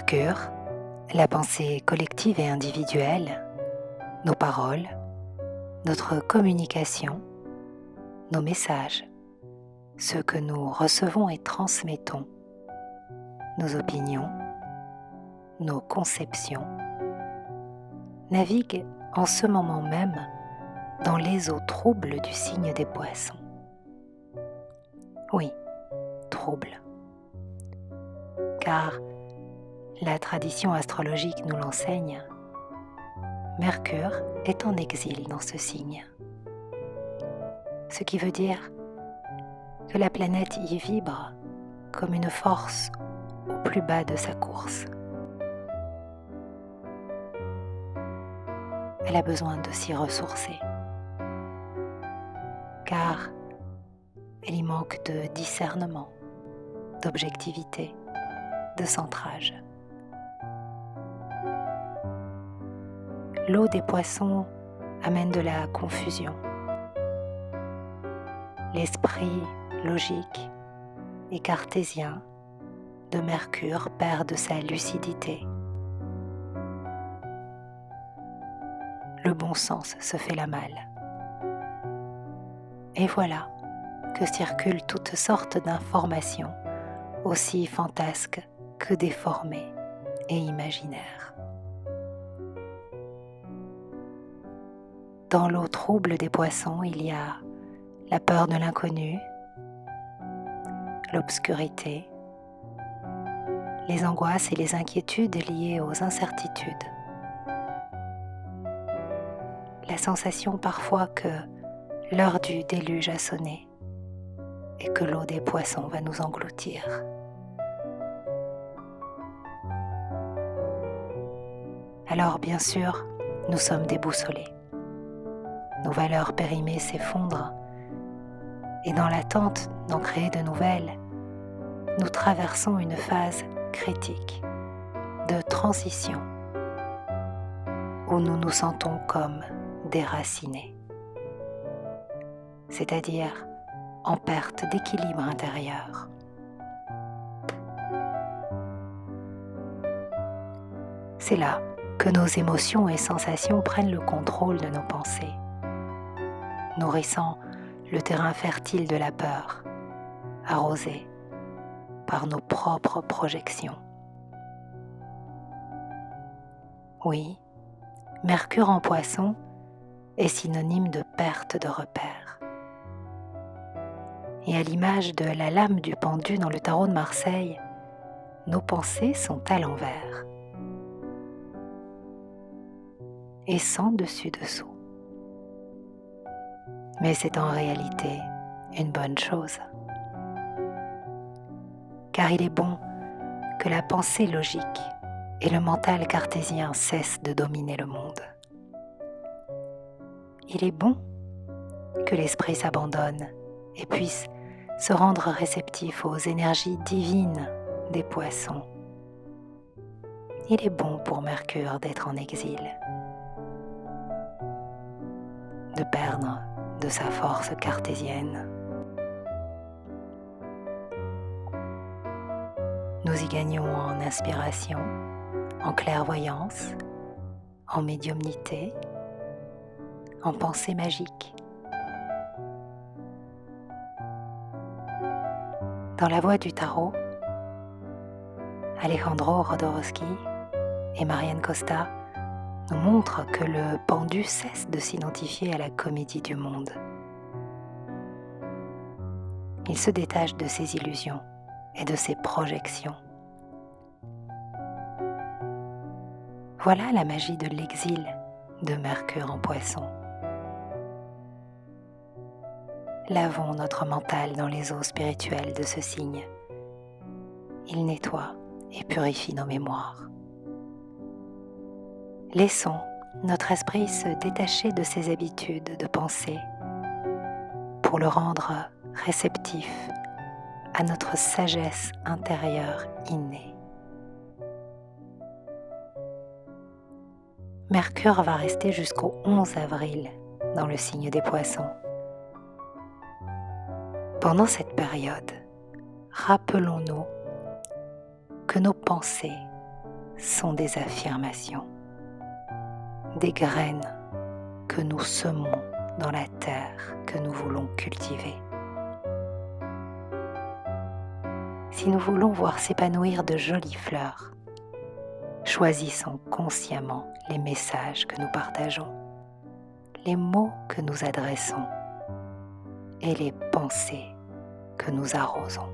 Mercure, la pensée collective et individuelle, nos paroles, notre communication, nos messages, ce que nous recevons et transmettons, nos opinions, nos conceptions, naviguent en ce moment même dans les eaux troubles du signe des Poissons. Oui, troubles. Car la tradition astrologique nous l'enseigne, Mercure est en exil dans ce signe. Ce qui veut dire que la planète y vibre comme une force au plus bas de sa course. Elle a besoin de s'y ressourcer, car elle y manque de discernement, d'objectivité, de centrage. L'eau des Poissons amène de la confusion. L'esprit logique et cartésien de Mercure perd de sa lucidité. Le bon sens se fait la malle. Et voilà que circulent toutes sortes d'informations, aussi fantasques que déformées et imaginaires. Dans l'eau trouble des Poissons, il y a la peur de l'inconnu, l'obscurité, les angoisses et les inquiétudes liées aux incertitudes. La sensation parfois que l'heure du déluge a sonné et que l'eau des Poissons va nous engloutir. Alors bien sûr, nous sommes déboussolés. Nos valeurs périmées s'effondrent et dans l'attente d'en créer de nouvelles, nous traversons une phase critique de transition où nous nous sentons comme déracinés, c'est-à-dire en perte d'équilibre intérieur. C'est là que nos émotions et sensations prennent le contrôle de nos pensées, nourrissant le terrain fertile de la peur, arrosé par nos propres projections. Oui, Mercure en Poisson est synonyme de perte de repères. Et à l'image de la lame du pendu dans le tarot de Marseille, nos pensées sont à l'envers et sans dessus-dessous. Mais c'est en réalité une bonne chose. Car il est bon que la pensée logique et le mental cartésien cessent de dominer le monde. Il est bon que l'esprit s'abandonne et puisse se rendre réceptif aux énergies divines des Poissons. Il est bon pour Mercure d'être en exil, de perdre de sa force cartésienne. Nous y gagnons en inspiration, en clairvoyance, en médiumnité, en pensée magique. Dans la voie du tarot, Alejandro Jodorowsky et Marianne Costa nous montrent que le pendu cesse de s'identifier à la comédie du monde. Il se détache de ses illusions et de ses projections. Voilà la magie de l'exil de Mercure en Poisson. Lavons notre mental dans les eaux spirituelles de ce signe. Il nettoie et purifie nos mémoires. Laissons notre esprit se détacher de ses habitudes de pensée pour le rendre réceptif à notre sagesse intérieure innée. Mercure va rester jusqu'au 11 avril dans le signe des Poissons. Pendant cette période, rappelons-nous que nos pensées sont des affirmations, des graines que nous semons dans la terre que nous voulons cultiver. Si nous voulons voir s'épanouir de jolies fleurs, choisissons consciemment les messages que nous partageons, les mots que nous adressons et les pensées que nous arrosons.